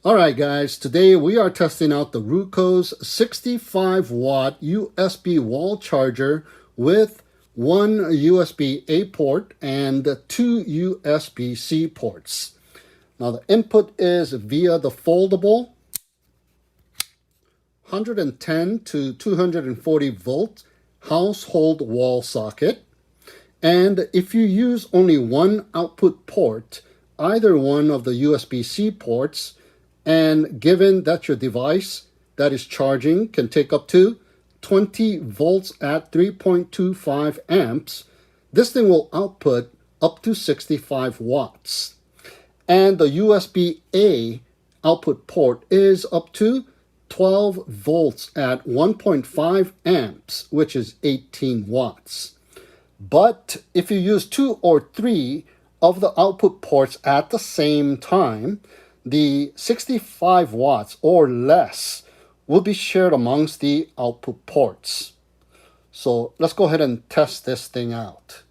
Alright guys, today we are testing out the Ruko's 65 watt USB wall charger with one USB-A port and two USB-C ports. Now the input is via the foldable 110 to 240 volt household wall socket. And if you use only one output port, either one of the USB-C ports, and given that your device that is charging can take up to 20 volts at 3.25 amps, this thing will output up to 65 watts. And the USB-A output port is up to 12 volts at 1.5 amps, which is 18 watts. But if you use 2 or 3 of the output ports at the same time, the 65 watts or less will be shared amongst the output ports. So let's go ahead and test this thing out.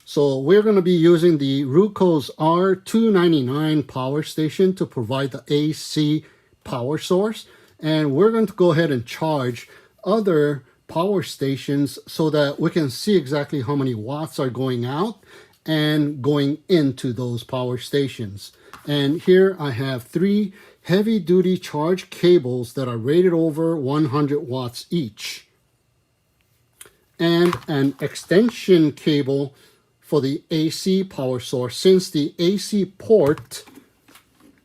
So we're going to be using the Ruko's R299 power station to provide the AC power source. And we're going to go ahead and charge other power stations so that we can see exactly how many watts are going out and going into those power stations. And here I have 3 heavy-duty charge cables that are rated over 100 watts each, and an extension cable for the AC power source, since the AC port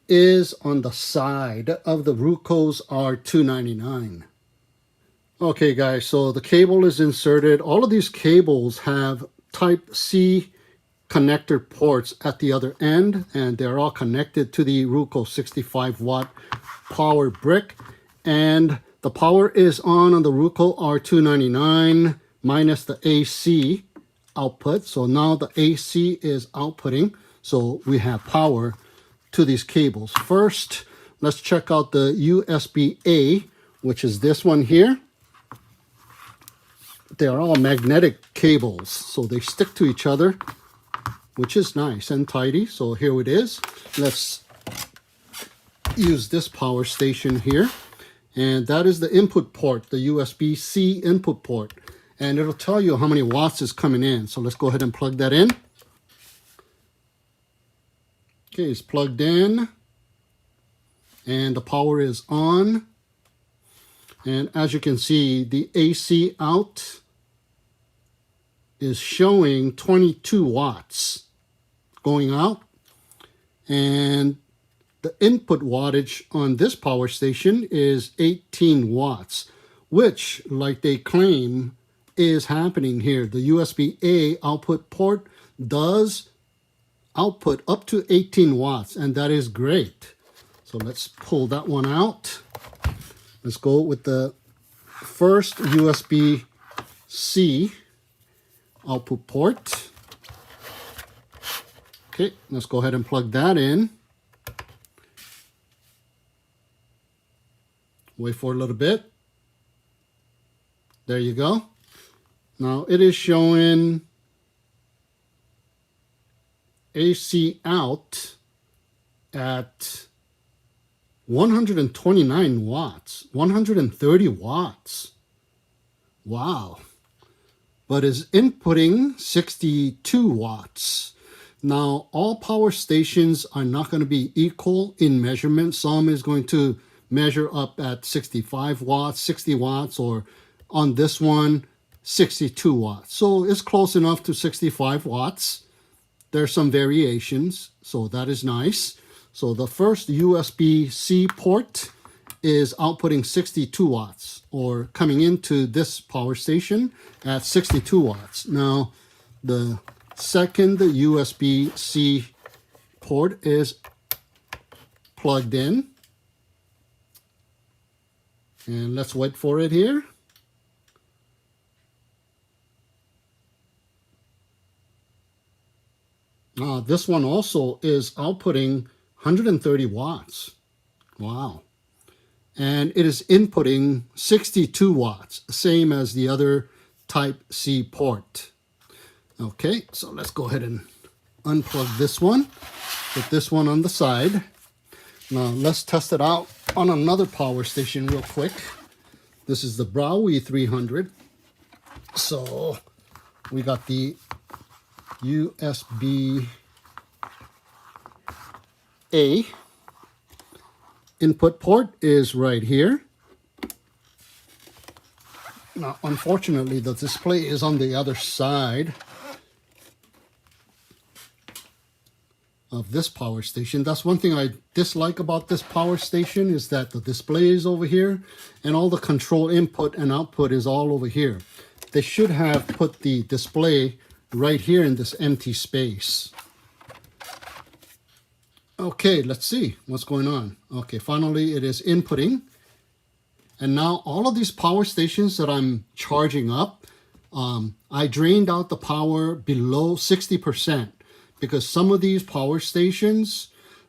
is on the side of the Ruko's R299. Okay guys, so the cable is inserted. All of these cables have type C connector ports at the other end, and they're all connected to the Ruko 65 watt power brick. And the power is on the Ruko R299 minus the AC output. So now the AC is outputting, so we have power to these cables. First, let's check out the USB-A, which is this one here. They are all magnetic cables, so they stick to each other, which is nice and tidy. So here it is. Let's use this power station here. And that is the input port, the USB-C input port. And it'll tell you how many watts is coming in. So let's go ahead and plug that in. Okay, it's plugged in. And the power is on. And as you can see, the AC out is showing 22 watts going out, and the input wattage on this power station is 18 watts, which, like they claim, is happening here. The USB-A output port does output up to 18 watts, and that is great. So let's pull that one out. Let's go with the first USB-C output port. Okay, let's go ahead and plug that in. Wait for a little bit. There you go. Now it is showing AC out at 129 watts, 130 watts. Wow. But is inputting 62 watts. Now, all power stations are not going to be equal in measurement. Some is going to measure up at 65 watts, 60 watts, or on this one, 62 watts. So it's close enough to 65 watts. There's some variations, so that is nice. So the first USB-C port is outputting 62 watts, or coming into this power station at 62 watts. Now, the second USB-C port is plugged in. And let's wait for it here. This one also is outputting 130 watts. Wow. And it is inputting 62 watts, same as the other Type C port. Okay, so let's go ahead and unplug this one, put this one on the side. Now let's test it out on another power station real quick. This is the Braui 300. So we got the USB-A input port is right here. Now, unfortunately, the display is on the other side of this power station. That's one thing I dislike about this power station, is that the display is over here and all the control input and output is all over here. They should have put the display right here in this empty space. Okay, let's see what's going on. Okay, finally it is inputting. And now all of these power stations that I'm charging up, I drained out the power below 60%, because some of these power stations,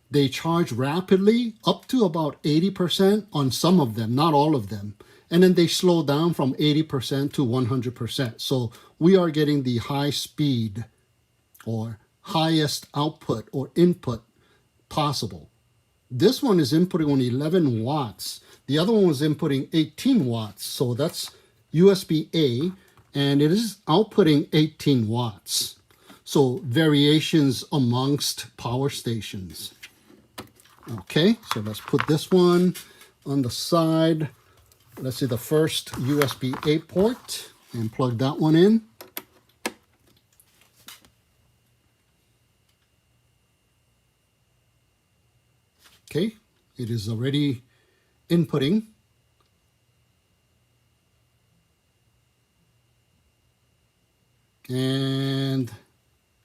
they charge rapidly up to about 80% on some of them, not all of them. And then they slow down from 80% to 100%. So we are getting the high speed or highest output or input possible. This one is inputting on 11 watts. The other one was inputting 18 watts. So that's USB-A, and it is outputting 18 watts. So variations amongst power stations. Okay, so let's put this one on the side. Let's see the first USB-A port and plug that one in. Okay, it is already inputting. And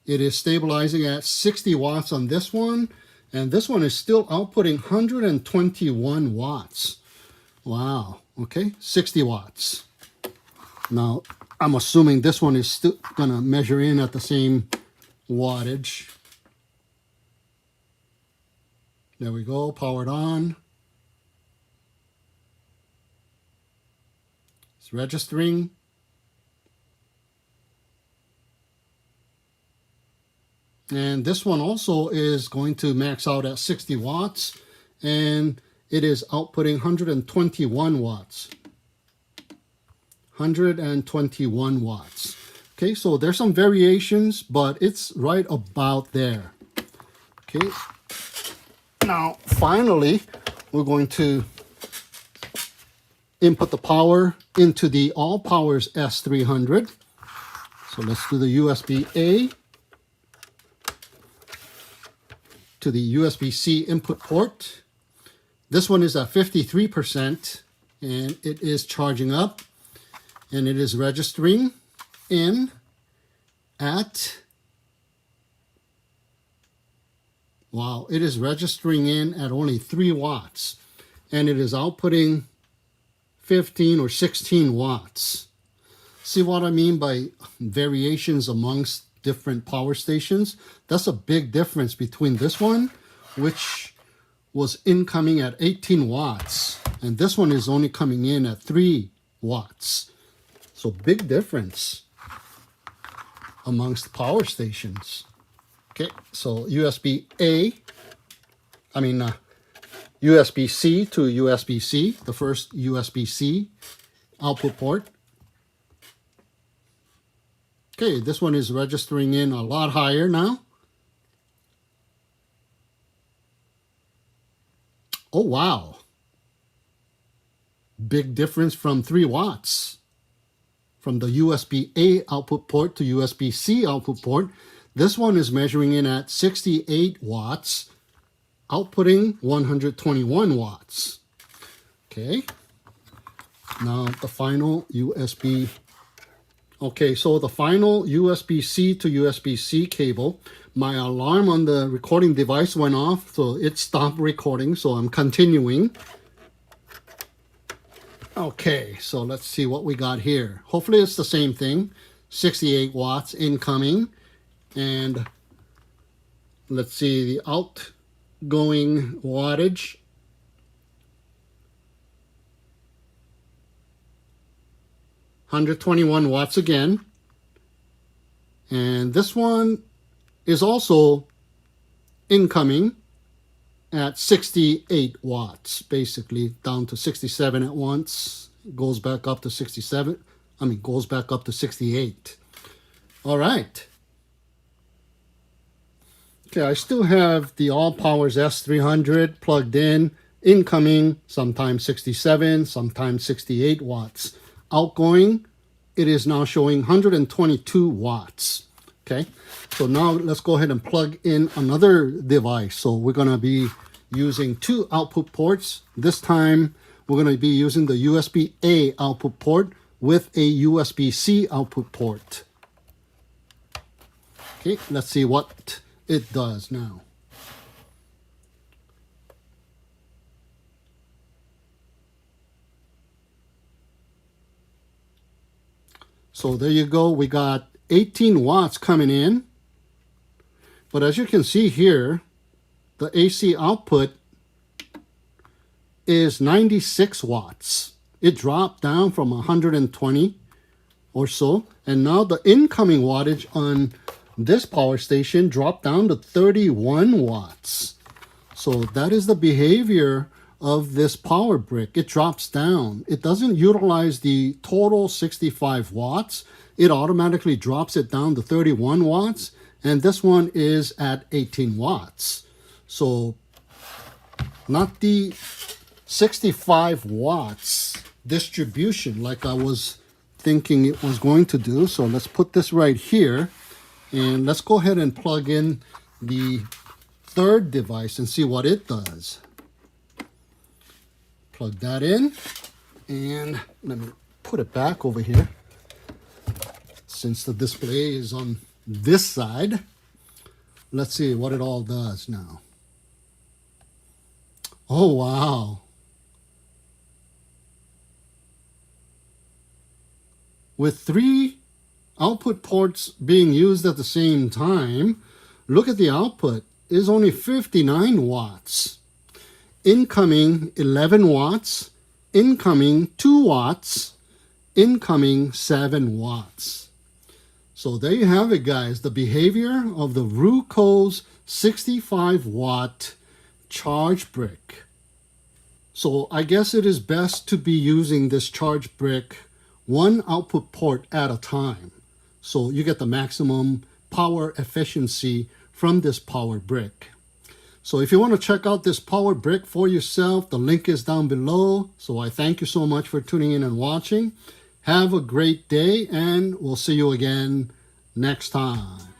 it is stabilizing at 60 watts on this one. And this one is still outputting 121 watts. Wow. Okay, 60 watts. Now, I'm assuming this one is still going to measure in at the same wattage. There we go, powered on. It's registering. And this one also is going to max out at 60 watts, and it is outputting 121 watts. 121 watts. Okay, so there's some variations, but it's right about there. Okay, now finally we're going to input the power into the Allpowers S300. So let's do the USB-A to the USB-C input port. This one is at 53%, and it is charging up, and it is registering in at, wow, it is registering in at only 3 watts, and it is outputting 15 or 16 watts. See what I mean by variations amongst different power stations? That's a big difference between this one, which was incoming at 18 watts, and this one is only coming in at 3 watts. So big difference amongst power stations. Okay, so USB-C to USB-C, the first USB-C output port. Okay, this one is registering in a lot higher now. Oh, wow. Big difference from 3 watts. From the USB-A output port to USB-C output port. This one is measuring in at 68 watts, outputting 121 watts. Okay. Now the final USB. Okay, so the final USB-C to USB-C cable, my alarm on the recording device went off, so it stopped recording, so I'm continuing. Okay, so let's see what we got here. Hopefully it's the same thing. 68 watts incoming, and let's see the outgoing wattage. 121 watts again. And this one is also incoming at 68 watts, basically down to 67 at once, goes back up to 67, goes back up to 68. All right. Okay, I still have the Allpowers S300 plugged in, incoming, sometimes 67, sometimes 68 watts. Outgoing, it is now showing 122 watts. Okay, so now let's go ahead and plug in another device. So we're going to be using two output ports. This time we're going to be using the USB-A output port with a USB-C output port. Okay, let's see what it does now. So there you go. We got 18 watts coming in. But as you can see here, the AC output is 96 watts. It dropped down from 120 or so. And now the incoming wattage on this power station dropped down to 31 watts. So that is the behavior of this power brick. It drops down. It doesn't utilize the total 65 watts. It automatically drops it down to 31 watts. And this one is at 18 watts. So not the 65 watts distribution like I was thinking it was going to do. So let's put this right here. And let's go ahead and plug in the third device and see what it does. Plug that in, and let me put it back over here. Since the display is on this side, let's see what it all does now. Oh, wow. With 3 output ports being used at the same time, look at the output. It's only 59 watts. Incoming 11 watts, incoming 2 watts, incoming 7 watts. So there you have it, guys. The behavior of the Ruko's 65 watt charge brick. So I guess it is best to be using this charge brick one output port at a time. So you get the maximum power efficiency from this power brick. So if you want to check out this power brick for yourself, the link is down below. So I thank you so much for tuning in and watching. Have a great day, and we'll see you again next time.